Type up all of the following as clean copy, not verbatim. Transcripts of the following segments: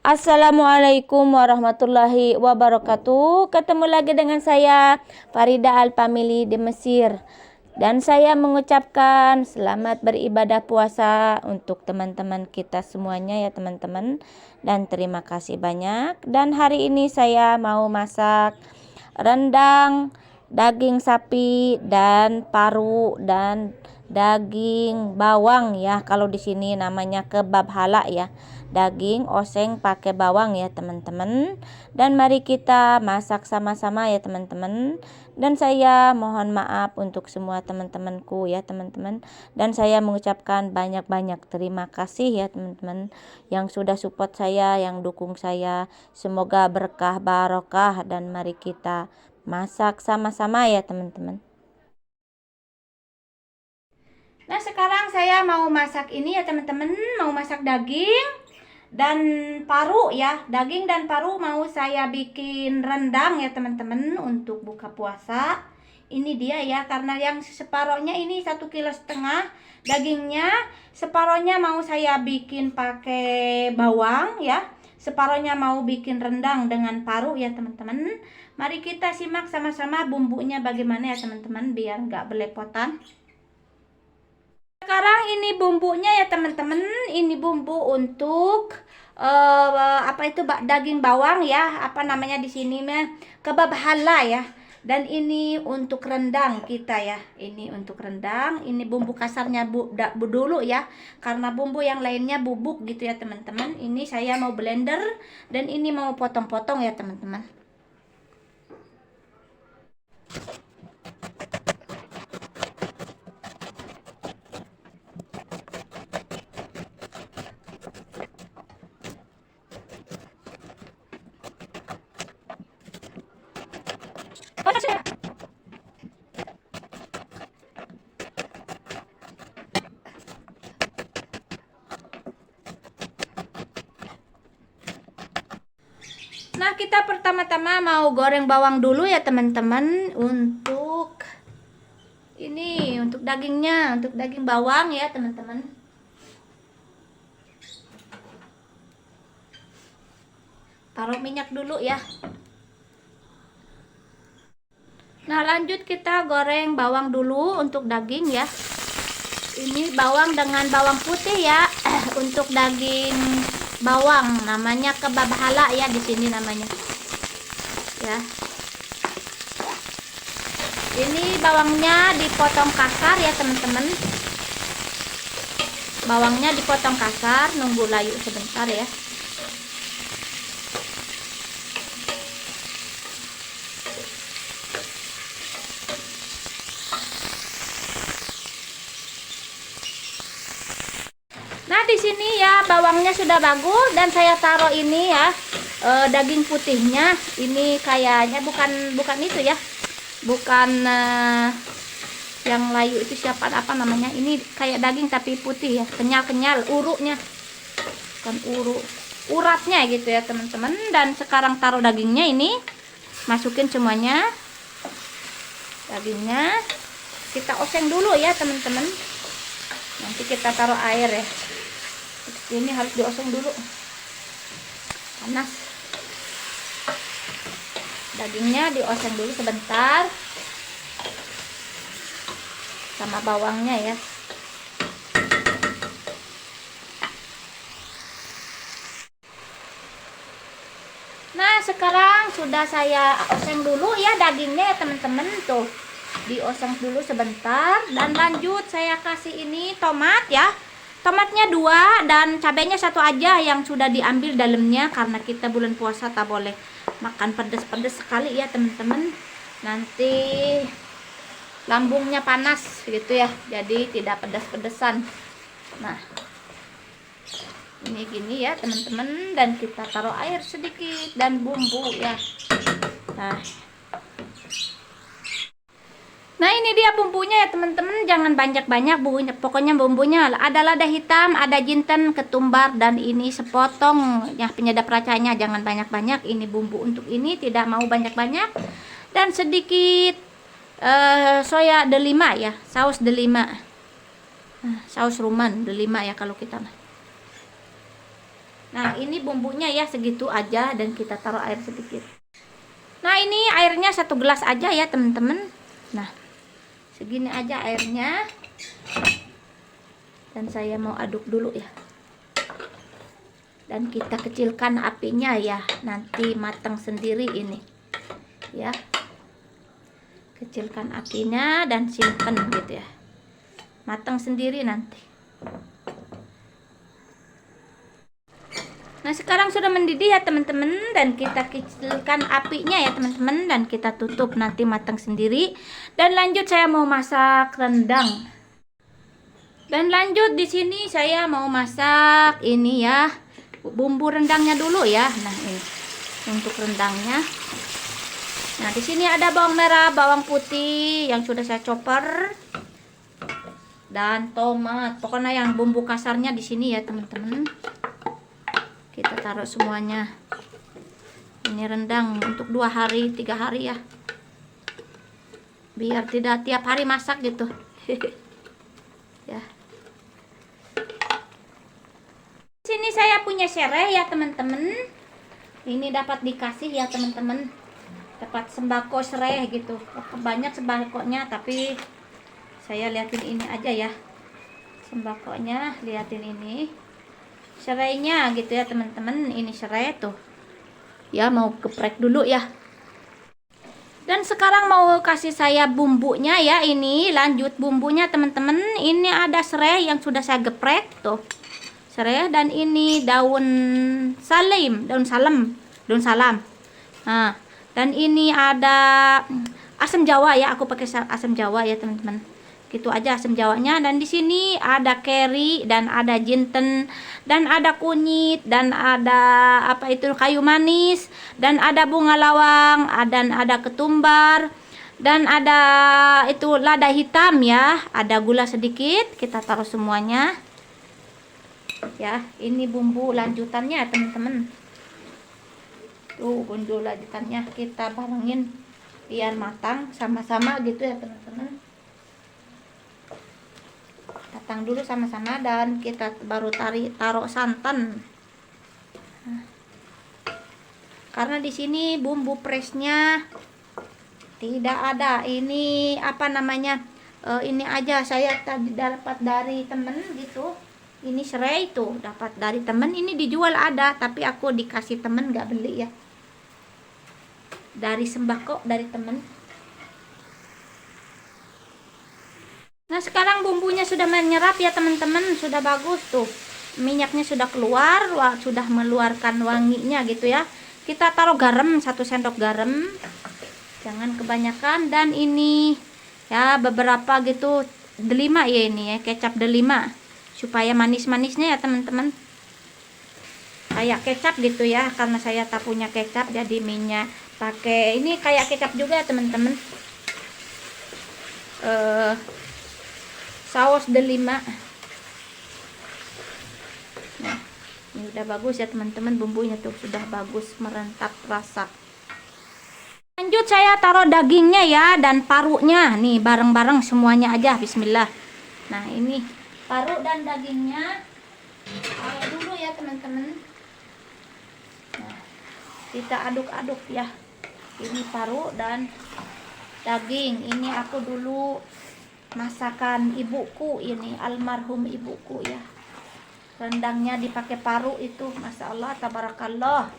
Assalamualaikum warahmatullahi wabarakatuh. Ketemu lagi dengan saya Farida Al-Family di Mesir. Dan saya mengucapkan selamat beribadah puasa untuk teman-teman kita semuanya ya teman-teman. Dan terima kasih banyak. Dan hari ini saya mau masak rendang, daging sapi dan paru dan daging bawang ya. Kalau di sini namanya kebab hala ya. Daging oseng pakai bawang ya teman-teman. Dan mari kita masak sama-sama ya teman-teman. Dan saya mohon maaf untuk semua teman-temanku ya teman-teman. Dan saya mengucapkan banyak-banyak terima kasih ya teman-teman yang sudah support saya, yang dukung saya. Semoga berkah barokah dan mari kita masak sama-sama ya teman-teman. Nah sekarang saya mau masak ini ya teman-teman, mau masak daging dan paru ya. Daging dan paru mau saya bikin rendang ya teman-teman untuk buka puasa. Ini dia ya, karena yang separohnya ini 1,5 kg dagingnya, separohnya mau saya bikin pakai bawang ya, separohnya mau bikin rendang dengan paru ya teman-teman. Mari kita simak sama-sama bumbunya bagaimana ya teman-teman biar nggak belepotan. Sekarang ini bumbunya ya teman-teman. Ini bumbu untuk apa itu daging bawang ya, apa namanya di sini mah kebab hala ya. Dan ini untuk rendang kita ya. Ini untuk rendang. Ini bumbu kasarnya dulu ya, karena bumbu yang lainnya bubuk gitu ya teman-teman. Ini saya mau blender dan ini mau potong-potong ya teman-teman. Nah, kita pertama-tama mau goreng bawang dulu ya teman-teman. Untuk ini, untuk dagingnya, untuk daging bawang ya teman-teman. Taruh minyak dulu ya. Nah, lanjut kita goreng bawang dulu untuk daging ya. Ini bawang dengan bawang putih ya. Untuk daging bawang namanya kebab hala ya, di sini namanya ya. Ini bawangnya dipotong kasar ya teman-teman, bawangnya dipotong kasar, nunggu layu sebentar ya. Nah di sini ya bawangnya sudah bagus dan saya taruh ini ya daging putihnya. Ini kayaknya bukan itu ya, bukan yang layu itu siapa apa namanya. Ini kayak daging tapi putih ya, kenyal-kenyal urutnya, bukan uratnya gitu ya teman-teman. Dan sekarang taruh dagingnya, ini masukin semuanya. Dagingnya kita oseng dulu ya teman-teman, nanti kita taruh air ya. Ini harus dioseng dulu, panas. Dagingnya dioseng dulu sebentar sama bawangnya ya. Nah sekarang sudah saya oseng dulu ya dagingnya ya teman-teman, tuh dioseng dulu sebentar. Dan lanjut saya kasih ini tomat ya. Tomatnya 2 dan cabenya 1 aja yang sudah diambil dalamnya, karena kita bulan puasa tak boleh makan pedas-pedas sekali ya teman-teman. Nanti lambungnya panas gitu ya, jadi tidak pedas-pedesan. Nah ini gini ya teman-teman, dan kita taruh air sedikit dan bumbu ya. Nah ini dia bumbunya ya teman-teman, jangan banyak-banyak bumbunya. Pokoknya bumbunya ada lada hitam, ada jinten, ketumbar, dan ini sepotong ya penyedap rasanya, jangan banyak-banyak. Ini bumbu untuk ini tidak mau banyak-banyak. Dan sedikit soya delima ya, saus delima, saus ruman delima ya kalau kita. Nah, ini bumbunya ya segitu aja, dan kita taruh air sedikit. Nah, ini airnya 1 gelas aja ya teman-teman. Nah, segini aja airnya. Dan saya mau aduk dulu ya. Dan kita kecilkan apinya ya, nanti matang sendiri ini ya. Kecilkan apinya dan simpen gitu ya, matang sendiri nanti. Nah, sekarang sudah mendidih ya teman-teman, dan kita kecilkan apinya ya teman-teman, dan kita tutup, nanti matang sendiri. Dan lanjut saya mau masak rendang. Dan lanjut di sini saya mau masak ini ya, bumbu rendangnya dulu ya. Nah, ini untuk rendangnya. Nah, di sini ada bawang merah, bawang putih yang sudah saya chopper, dan tomat. Pokoknya yang bumbu kasarnya di sini ya teman-teman. Kita taruh semuanya. Ini rendang untuk 2 hari, 3 hari ya. Biar tidak tiap hari masak gitu. Ya. Sini saya punya serai ya teman-teman. Ini dapat dikasih ya teman-teman. Dapat sembako serai gitu. Banyak sembakonya, tapi saya liatin ini aja ya. Sembakonya, liatin ini. Serainya gitu ya teman-teman. Ini serai tuh. Ya, mau geprek dulu ya. Dan sekarang mau kasih saya bumbunya ya. Ini lanjut bumbunya teman-teman. Ini ada serai yang sudah saya geprek tuh. Serai, dan ini daun salam. Nah, dan ini ada asam jawa ya, aku pakai asam jawa ya teman-teman. Gitu aja asam jawanya. Dan di sini ada keri, dan ada jinten, dan ada kunyit, dan ada apa itu, kayu manis, dan ada bunga lawang, dan ada ketumbar, dan ada itu lada hitam ya, ada gula sedikit. Kita taruh semuanya ya. Ini bumbu lanjutannya teman-teman. Tuh bumbu lanjutannya kita barengin biar matang sama-sama gitu ya teman-teman. Matang dulu sama-sama, dan kita baru taruh santan. Nah, karena di sini bumbu presnya tidak ada. Ini apa namanya? Ini aja saya tadi dapat dari temen gitu. Ini serai itu dapat dari temen, ini dijual ada, tapi aku dikasih temen, nggak beli ya. Dari sembako dari temen. Nah, sekarang bumbunya sudah menyerap ya teman-teman, sudah bagus tuh. Minyaknya sudah keluar, sudah meluarkan wanginya gitu ya. Kita taruh garam, 1 sendok garam. Jangan kebanyakan. Dan ini ya beberapa gitu, delima ya ini ya, kecap delima. Supaya manis-manisnya ya teman-teman. Kayak kecap gitu ya, karena saya tak punya kecap, jadi minyak pakai ini kayak kecap juga ya teman-teman. Saus delima. Nah, ini udah bagus ya teman-teman, bumbunya tuh sudah bagus merentap rasa. Lanjut saya taruh dagingnya ya, dan parunya nih bareng-bareng semuanya aja. Bismillah. Nah, ini paru dan dagingnya taruh dulu ya teman-teman. Nah, kita aduk-aduk ya. Ini paru dan daging. Ini aku dulu masakan ibuku, ini almarhum ibuku ya. Rendangnya dipakai paru itu, masya Allah, tabarakallah.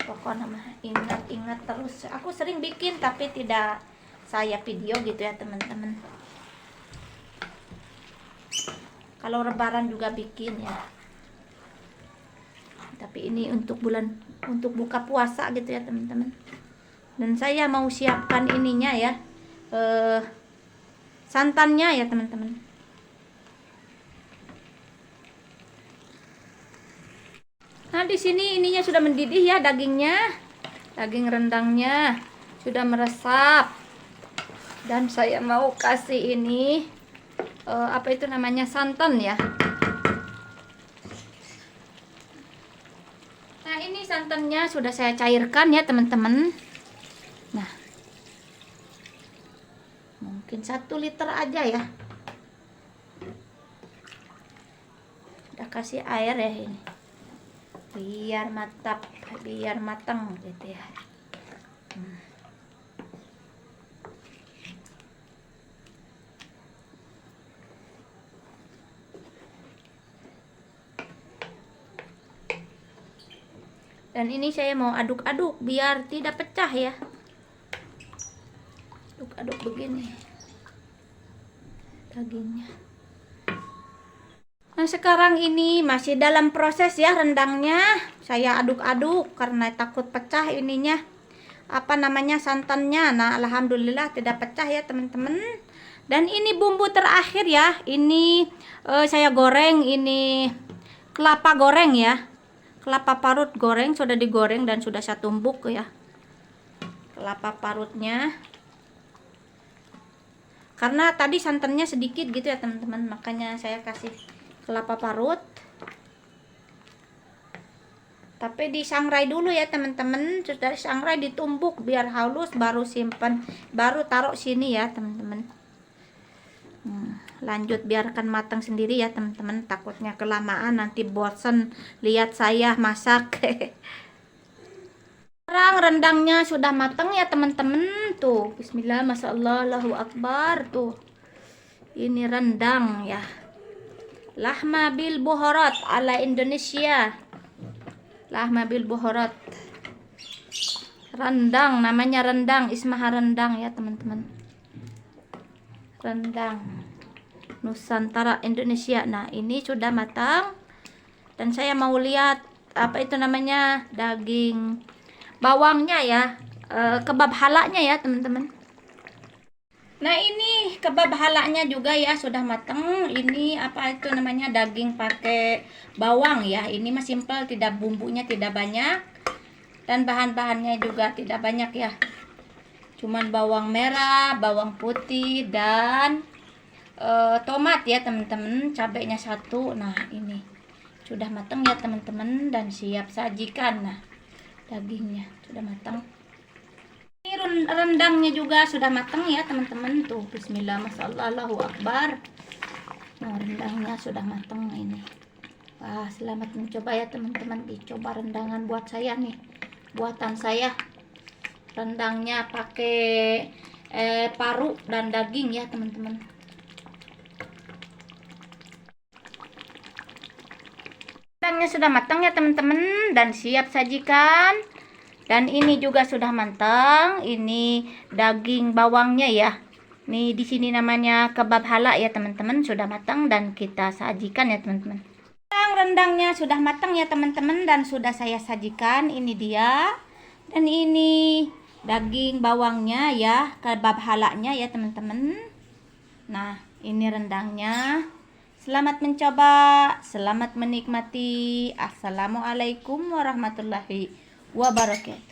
Pokoknya ingat-ingat terus. Aku sering bikin tapi tidak saya video gitu ya teman-teman. Kalau lebaran juga bikin ya. Tapi ini untuk buka puasa gitu ya teman-teman. Dan saya mau siapkan ininya ya, santannya ya teman-teman. Nah, di sini ininya sudah mendidih ya dagingnya. Daging rendangnya sudah meresap. Dan saya mau kasih ini apa itu namanya, santan ya. Nah, ini santannya sudah saya cairkan ya teman-teman. Nah, mungkin 1 liter aja ya. Udah kasih air ya ini. biar mantap, biar matang gitu ya. Dan ini saya mau aduk-aduk biar tidak pecah ya. Aduk-aduk begini dagingnya. Nah, sekarang ini masih dalam proses ya rendangnya. Saya aduk-aduk karena takut pecah ininya. Apa namanya, santannya. Nah, alhamdulillah tidak pecah ya teman-teman. Dan ini bumbu terakhir ya. Ini saya goreng, ini kelapa goreng ya. Kelapa parut goreng, sudah digoreng dan sudah saya tumbuk ya. Kelapa parutnya. Karena tadi santannya sedikit gitu ya teman-teman, makanya saya kasih kelapa parut. Tapi disangrai dulu ya teman-teman. Sudah disangrai, ditumbuk biar halus, baru simpan, baru taruh sini ya teman-teman. Lanjut biarkan matang sendiri ya teman-teman, takutnya kelamaan nanti bosen lihat saya masak. Sekarang rendangnya sudah matang ya teman-teman. Tuh, bismillah, masya Allah, Allahu akbar. Tuh, ini rendang ya, lahma bil buharat ala Indonesia. Lahma bil buharat, rendang, namanya rendang, ismaha rendang ya teman-teman. Rendang Nusantara Indonesia. Nah, ini sudah matang dan saya mau lihat apa itu namanya, daging bawangnya ya, kebab halaknya ya teman-teman. Nah, ini kebab halaknya juga ya sudah matang. Ini apa itu namanya, daging pakai bawang ya. Ini mah simpel, tidak, bumbunya tidak banyak dan bahan-bahannya juga tidak banyak ya. Cuman bawang merah, bawang putih dan tomat ya teman-teman, cabenya 1. Nah, ini sudah matang ya teman-teman dan siap sajikan. Nah, dagingnya sudah matang. Ini rendangnya juga sudah matang ya teman-teman. Tuh, bismillah, masya Allah, Allahu akbar. Nah, rendangnya sudah matang ini. Wah, selamat mencoba ya teman-teman. Dicoba rendangan buat saya nih, buatan saya. Rendangnya pakai paru dan daging ya teman-teman. Rendangnya sudah matang ya teman-teman dan siap sajikan. Dan ini juga sudah matang. Ini daging bawangnya ya. Nih di sini namanya kebab halak ya teman-teman, sudah matang dan kita sajikan ya teman-teman. Rendangnya sudah matang ya teman-teman dan sudah saya sajikan. Ini dia. Dan ini daging bawangnya ya, kebab halaknya ya teman-teman. Nah, ini rendangnya. Selamat mencoba, selamat menikmati. Assalamualaikum warahmatullahi wabarakatuh.